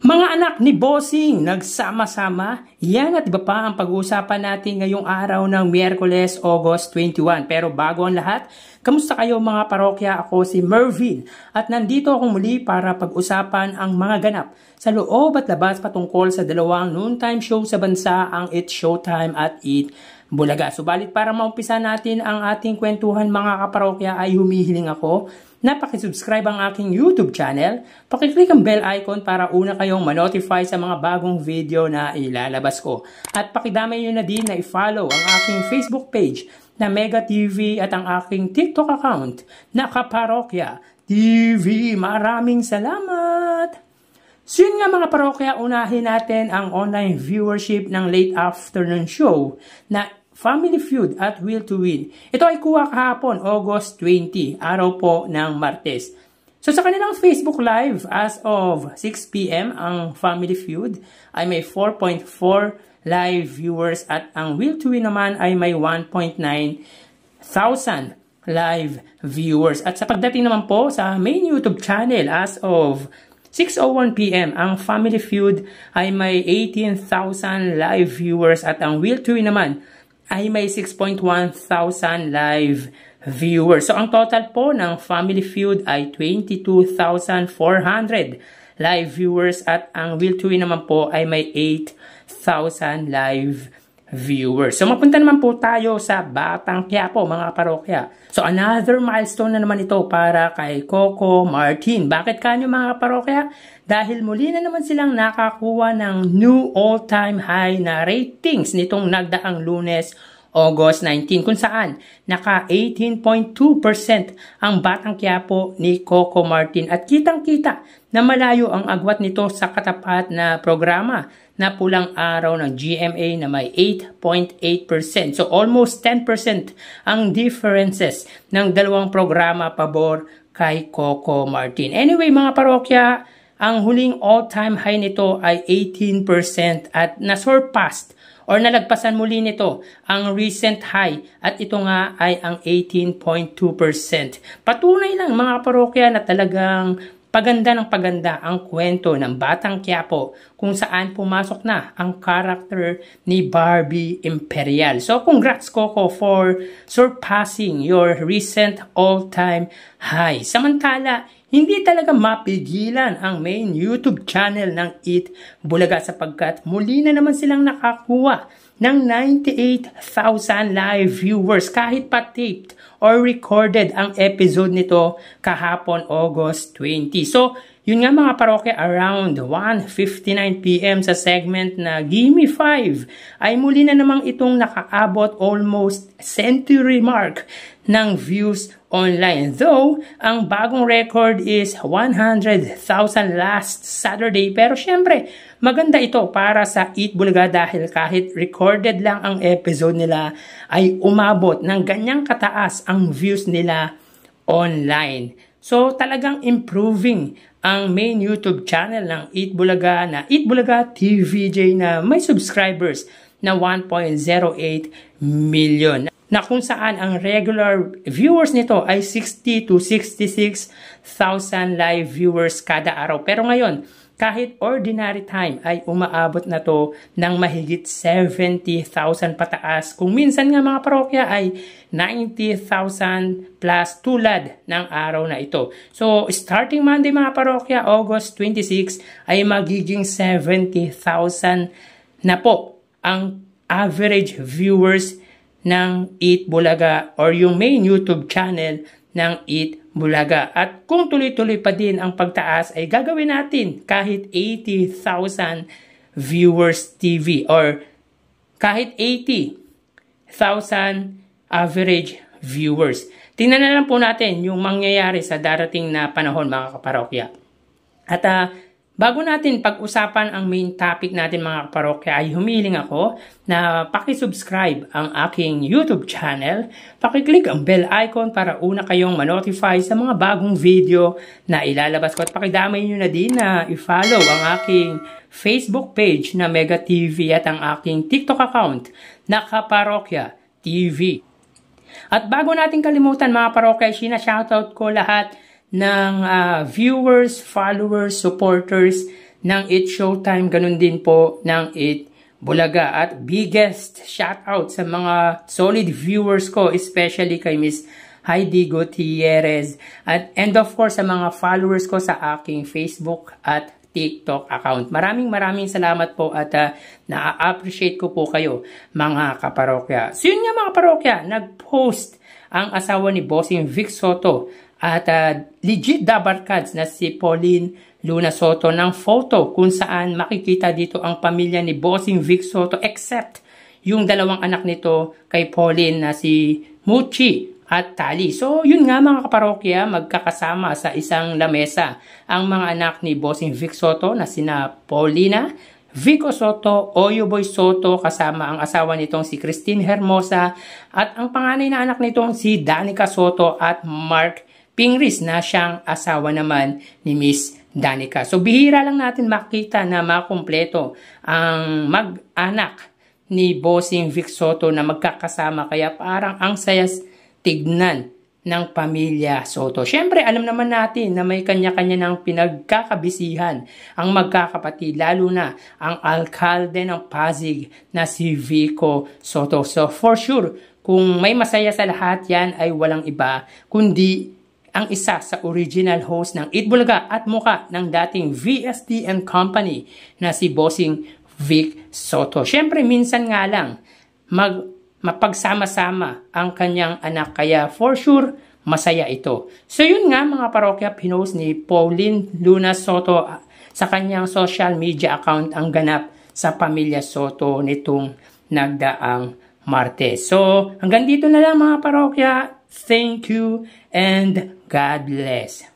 Mga anak ni Bossing, nagsama-sama, yan at iba pa ang pag-uusapan natin ngayong araw ng Miyerkules, August 21. Pero bago ang lahat, kamusta kayo mga parokya? Ako si Mervin at nandito ako muli para pag-usapan ang mga ganap sa loob at labas patungkol sa dalawang noontime show sa bansa, ang It's Showtime at Eat Bulaga. Subalit para maumpisa natin ang ating kwentuhan mga kaparokya ay humihiling ako na pakisubscribe ang aking YouTube channel, pakiclick ang bell icon para una kayong manotify sa mga bagong video na ilalabas ko. At pakidamay nyo na din na i-follow ang aking Facebook page na Mega TV at ang aking TikTok account na Kaparokya TV. Maraming salamat! So yun nga mga parokya, unahin natin ang online viewership ng late afternoon show na Family Feud at Will to Win. Ito ay kuha kahapon, August 20, araw po ng Martes. So sa kanilang Facebook Live, as of 6 p.m., ang Family Feud ay may 4.4 live viewers at ang Will to Win naman ay may 1.9 thousand live viewers. At sa pagdating naman po sa main YouTube channel, as of 6:01 p.m., ang Family Feud ay may 18,000 live viewers at ang Will to Win naman ay may 6.1 thousand live viewers. So, ang total po ng Family Feud ay 22,400 live viewers at ang Will to Win naman po ay may 8,000 live viewers. So, mapunta naman po tayo sa Batang Quiapo, mga parokya. So, another milestone na naman ito para kay Coco Martin. Bakit kanyo mga parokya? Dahil muli na naman silang nakakuha ng new all-time high na ratings nitong nagdaang Lunes, August 19, kung saan naka 18.2% ang Batang Quiapo ni Coco Martin at kitang-kita na malayo ang agwat nito sa katapat na programa na Pulang Araw ng GMA na may 8.8%. So almost 10% ang differences ng dalawang programa pabor kay Coco Martin. Anyway mga parokya, ang huling all-time high nito ay 18% at nasurpassed or nalagpasan muli nito ang recent high at ito nga ay ang 18.2%. Patunay lang mga parokya na talagang paganda ng paganda ang kwento ng Batang Quiapo kung saan pumasok na ang character ni Barbie Imperial. So congrats Coco for surpassing your recent all-time high. Samantala, hindi talaga mapigilan ang main YouTube channel ng Eat Bulaga sapagkat muli na naman silang nakakuha ng 98,000 live viewers kahit pa taped or recorded ang episode nito kahapon August 20. So, yun nga mga parokya, around 1:59 p.m. sa segment na Gimme 5 ay muli na namang itong nakaabot almost century mark ng views online. Though, ang bagong record is 100,000 last Saturday. Pero syempre, maganda ito para sa Eat Bulaga dahil kahit recorded lang ang episode nila ay umabot ng ganyang kataas ang views nila online. So, talagang improving ang main YouTube channel ng Eat Bulaga na Eat Bulaga TVJ na may subscribers na 1.08 million. Na kung saan ang regular viewers nito ay 60 to 66,000 live viewers kada araw. Pero ngayon, kahit ordinary time ay umaabot na to ng mahigit 70,000 pataas. Kung minsan nga mga parokya ay 90,000 plus tulad ng araw na ito. So, starting Monday mga parokya, August 26, ay magiging 70,000 na po ang average viewers ng Eat Bulaga or yung main YouTube channel ng Eat Bulaga. At kung tuloy-tuloy pa din ang pagtaas ay gagawin natin kahit 80,000 viewers TV or kahit 80,000 average viewers. Tingnan na lang po natin yung mangyayari sa darating na panahon mga kaparokya. At bago natin pag-usapan ang main topic natin mga kaparokya ay humiling ako na pakisubscribe ang aking YouTube channel, pakiclick ang bell icon para una kayong manotify sa mga bagong video na ilalabas ko at pakidamay nyo na din na i-follow ang aking Facebook page na Mega TV at ang aking TikTok account na Kaparokya TV. At bago natin kalimutan mga parokya, shoutout ko lahat ng viewers, followers, supporters ng It Showtime, ganun din po ng It Bulaga. At biggest shoutout sa mga solid viewers ko, especially kay Miss Heidi Gutierrez. And of course, sa mga followers ko sa aking Facebook at TikTok account. Maraming salamat po at na-appreciate ko po kayo mga kaparokya. So yun nga mga parokya, nag-post ang asawa ni Bossing Vic Soto at legit dabarkads na si Pauline Luna Soto ng photo kung saan makikita dito ang pamilya ni Bossing Vic Soto except yung dalawang anak nito kay Pauline na si Muchi at Tali. So, yun nga mga kaparokya, magkakasama sa isang lamesa ang mga anak ni Bossing Vic Soto na sina Paulina, Vico Soto, Oyoboy Soto, kasama ang asawa nitong si Christine Hermosa at ang panganay na anak nitong si Danica Soto at Mark Pingris na siyang asawa naman ni Miss Danica. So, bihira lang natin makita na makumpleto ang mag-anak ni Bossing Vic Soto na magkakasama, kaya parang ang sayas tignan ng pamilya Soto. Siyempre, alam naman natin na may kanya-kanya ng pinagkakabisihan ang magkakapatid, lalo na ang alkalde ng Pasig na si Vico Soto. So, for sure, kung may masaya sa lahat, yan ay walang iba, kundi ang isa sa original host ng It Bulaga at muka ng dating VSD and Company na si Bossing Vic Soto. Siyempre, minsan nga lang, mapagsama-sama ang kanyang anak, kaya for sure masaya ito. So yun nga mga parokya, pinost ni Pauline Luna Soto sa kanyang social media account ang ganap sa pamilya Soto nitong nagdaang Martes. So hanggang dito na lang mga parokya. Thank you and God bless.